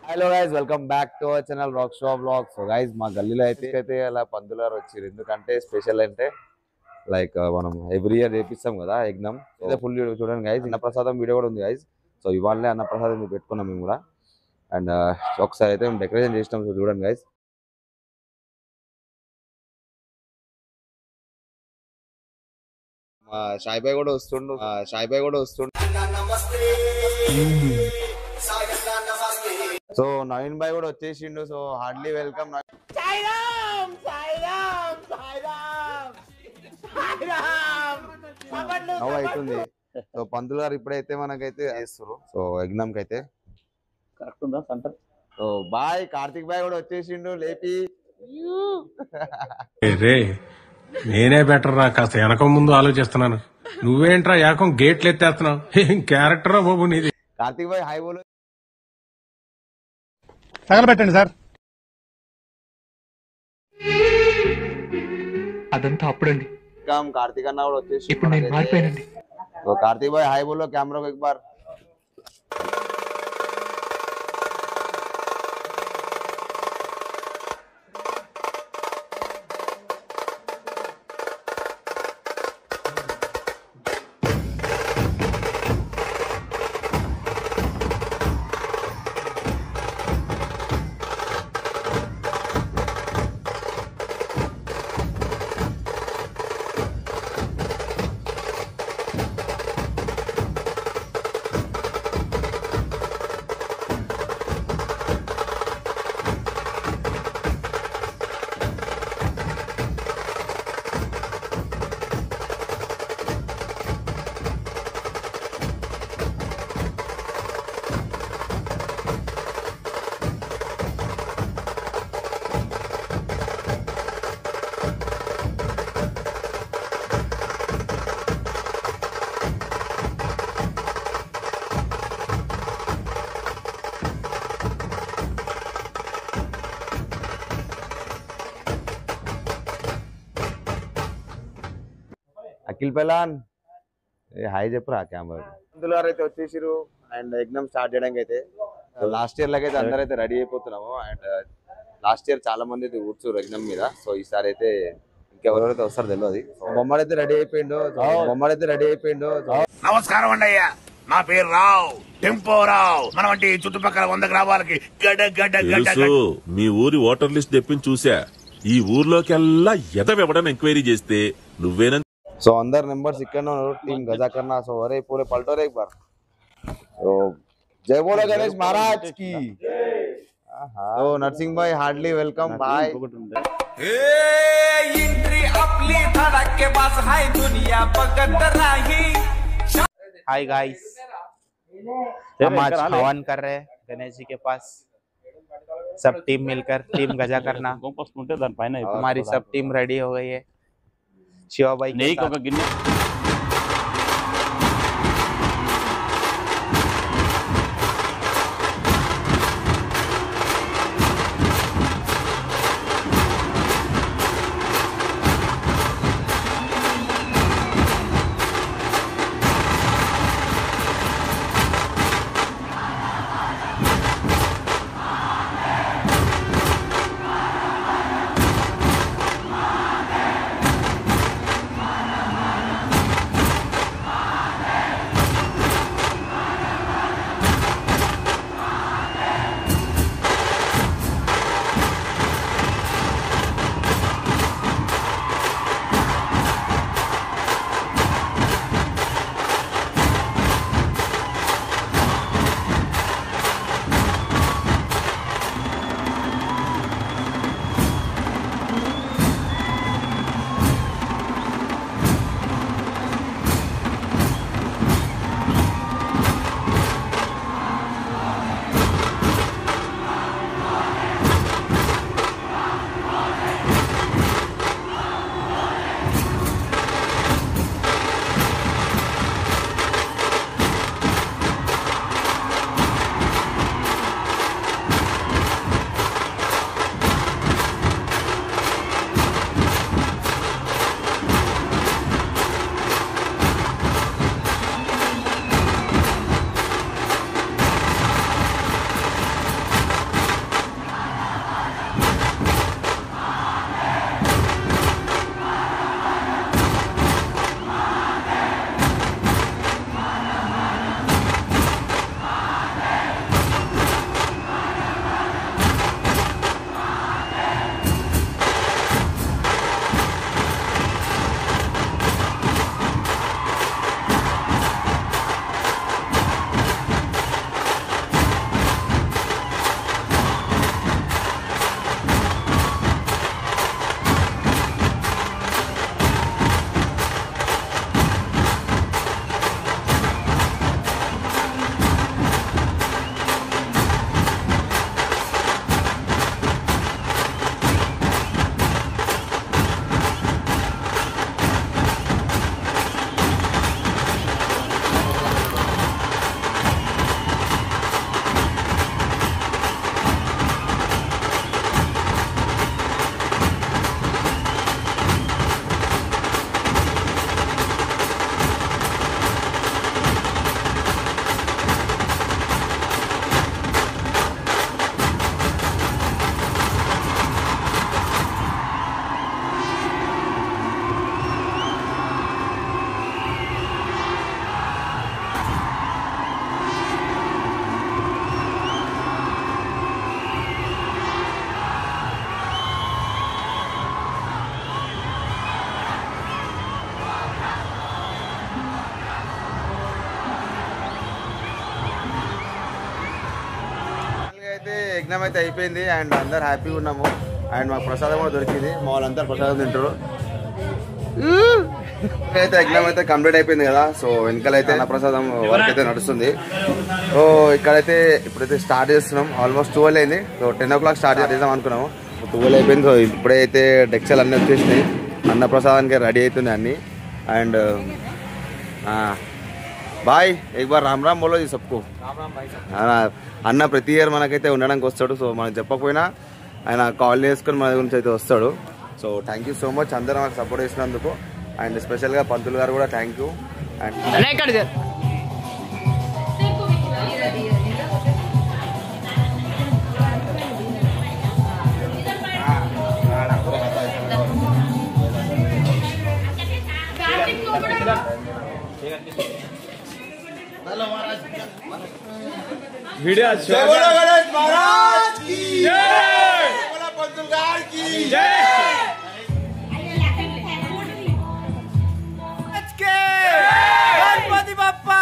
Hello guys welcome back to our channel rock shop vlogs. So guys మా గల్లీలో అయితే అలా పంతులు గారు వచ్చారు. ఎందుకంటే స్పెషల్ అంటే లైక్ మనం ఎవ్రీ ఇయర్ చేపిస్తాం కదా యజ్ఞం. ఇదే ఫుల్ చూడండి గైస్. అన్నప్రసాదం వీడియో కూడా ఉంది గైస్. సో ఇవాళనే అన్నప్రసాదం పెట్టుకున్నాం మేము కూడా. అండ్ ఒకసారి అయితే మేము డెకరేషన్ చేసినాం. సో చూడండి గైస్. మా షాయిబాయ్ కూడా వస్తుండు. సో నవీన్ బాయ్ కూడా వచ్చేసిండు. So hardly welcome. నవ్వు అవుతుంది. సో పంతులు గారు ఇప్పుడైతే మనకైతే చేస్తారు. సో ఎగ్జామ్ కి అయితే కరెక్ట్ ఉందా సెంటర్? సో బాయ్ కార్తిక్ బాయ్ కూడా వచ్చేసిండు లేపి. నేనే బెటర్ రా, కాస్త వెనక ముందు ఆలోచిస్తున్నాను. నువ్వేంట్రా ఏకం గేట్లు ఎత్తేస్తున్నావు? ఏం క్యారెక్టరా బాబు నీది. కార్తిక్ బాయ్ హై బోలు. తగలబెట్టండి సార్. అదంతా అప్పుడండి. కార్తిక్ అన్న కూడా వచ్చేసి ఇప్పుడు నేను మారిపోయానండి. సో కార్తిక్ బాయ్ హై బోలో కెమెరా को एक बार. అఖిల్ పెలాన్ హాయ్ చెప్పురా కెమెరా. పంతులు గారు అయితే వచ్చేసారు. అండ్ ఎగ్జామ్ స్టార్ట్ చేయడానికి అయితే లాస్ట్ ఇయర్ లాగైతే అందరూ అయితే రెడీ అయిపోతున్నాము. అండ్ లాస్ట్ ఇయర్ చాలా మంది అయితే కూర్చోరు ఎగ్జామ్ మీద. సో ఈసారి అయితే ఇంకెవరైతే వస్తారో తెలియదు. బొమ్మడైతే రెడీ అయిపోయిండు. నమస్కారం అండి అయ్యా, నా పేరు రావు, టెంపో రావు. మన వంటి చుట్టుపక్కల 100 గ్రామాలకి తెలుసు. మీ ఊరి ఓటర్ లిస్ట్ తెప్పించి చూసా. ఈ ఊర్లోకెల్లా ఎదవెవడని ఎంక్వైరీ చేస్తే నువ్వేనా. సో అందరు నెంబర్స్ ఇక్కడ టీम गजा करना. सो अरे पूरे पलटो रे एक बार. तो जय बोलो गणेश महाराज की. तो नरसिंह भाई हार्डली वेलकम भाई. हाय गाइस, हम आज हवन कर रहे हैं गणेश जी के पास. सब टीम मिलकर टीम गजा करना. हमारी सब टीम रेडी हो गई है. शिवा भाई नहीं को गिन्ने యజ్ఞం అయితే అయిపోయింది అండ్ అందరు హ్యాపీగా ఉన్నాము అండ్ మాకు ప్రసాదం కూడా దొరికింది. మా వాళ్ళందరూ ప్రసాదం తింటారు. అయితే యజ్ఞం అయితే కంప్లీట్ అయిపోయింది కదా. సో వెనకాలైతే అన్నప్రసాదం వర్క్ అయితే నడుస్తుంది. సో ఇక్కడైతే ఇప్పుడైతే స్టార్ట్ చేస్తున్నాం. ఆల్మోస్ట్ 12 అయింది. సో 10 o'clock స్టార్ట్ చేద్దాం అనుకున్నాము. 12 అయిపోయింది. సో ఇప్పుడైతే డెక్చలు అన్నీ వచ్చేసినాయి. అన్నప్రసాదానికి రెడీ అవుతున్నాయి అన్నీ. అండ్ బాయ్ एक बार राम राम बोलो जी सबको. అన్న ప్రతి ఇయర్ మనకైతే ఉండడానికి వస్తాడు. సో మనం చెప్పకపోయినా ఆయన కాల్ చేసుకొని మన గురించి అయితే వస్తాడు. So thank you so much అందరూ మనకు సపోర్ట్ చేసినందుకు. అండ్ స్పెషల్గా పంతులు గారు కూడా థ్యాంక్ యూ. అండ్ वीडियो जय बोलो गणेश महाराज की जय, बोलो पंतुल गार की जय. गणपति बप्पा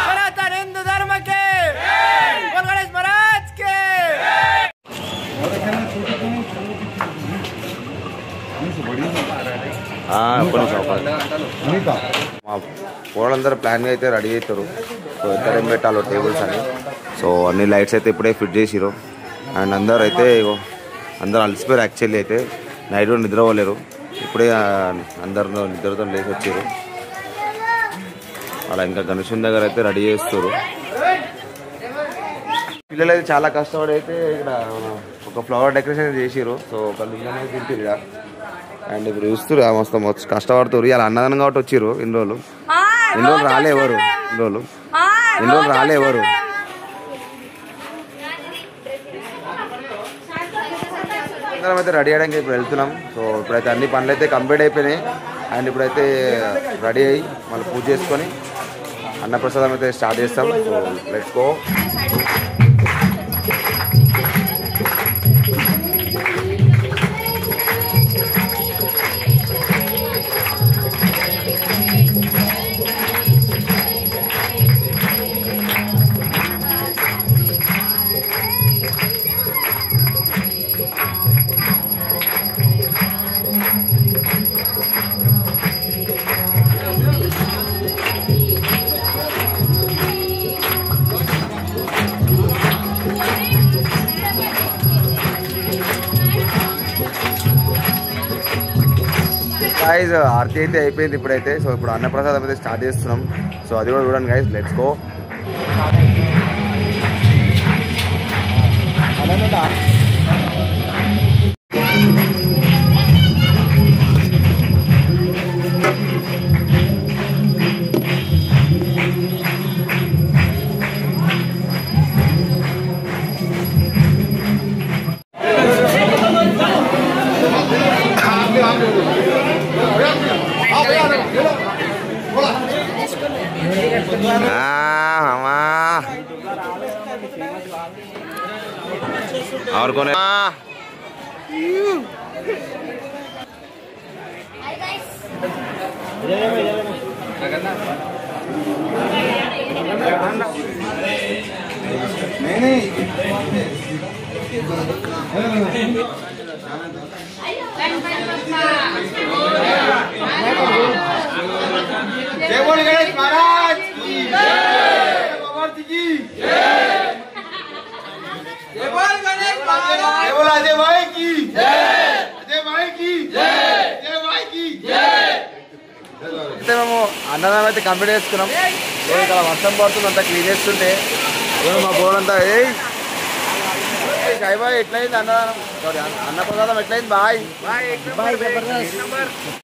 सनातन हिंदू धर्म के बोल गणेश महाराज के. మా పోలందరూ ప్లాన్ అయితే రెడీ అవుతారు. సో ఎక్కడేం పెట్టాలో టేబుల్స్ అని. సో అన్ని లైట్స్ అయితే ఇప్పుడే ఫిట్ చేసిరు. అండ్ అందరూ అయితే అందరూ అలసిపోయారు. యాక్చువల్లీ అయితే నైట్ నిద్రపోలేరు. ఇప్పుడే అందరు నిద్రతో లేచి వచ్చారు. అలా ఇంకా గణేశుని దగ్గర అయితే రెడీ చేస్తారు. పిల్లలు అయితే చాలా కష్టపడి అయితే ఇక్కడ ఒక ఫ్లవర్ డెకరేషన్ చేసిరు. సో ఒక లింగం అయితే తింటారు ఇక్కడ. అండ్ ఇప్పుడు చూస్తారు మస్తు కష్టపడుతారు. ఇలా అన్నదానం కాబట్టి వచ్చారు. ఇన్ని రోజులు రాలే ఎవరు ఇన్ని రోజులు రాలే ఎవరు. అందరం అయితే రెడీ అయ్యడానికి ఇప్పుడు వెళ్తున్నాం. సో ఇప్పుడైతే అన్ని పనులు అయితే కంప్లీట్ అయిపోయినాయి. అండ్ ఇప్పుడైతే రెడీ అయ్యి మళ్ళీ పూజ చేసుకొని అన్నప్రసాదం అయితే స్టార్ట్ చేస్తాం. So let's go. Guys Aarti అయితే అయిపోయింది ఇప్పుడైతే. సో ఇప్పుడు అన్నప్రసాదం అయితే స్టార్ట్ చేస్తున్నాం. సో అది కూడా చూడండి గైస్. Let's go. और कौन है? जय बोल गणेश महाराज की जय, भगवती की जय, जय बोल गणेश महाराज, जय बोल अजय भाई की जय, अजय भाई की जय, जय भाई की जय. అయితే మేము అన్నదానం అయితే కంప్లీట్ చేసుకున్నాం. ఇక్కడ వర్షం పడుతుంది, అంతా క్లీన్ చేస్తుంటే మా బోర్డు అంతా ఎట్లయింది అన్నదానం, సారీ అన్నప్రసాదం ఎట్లయింది బాయ్.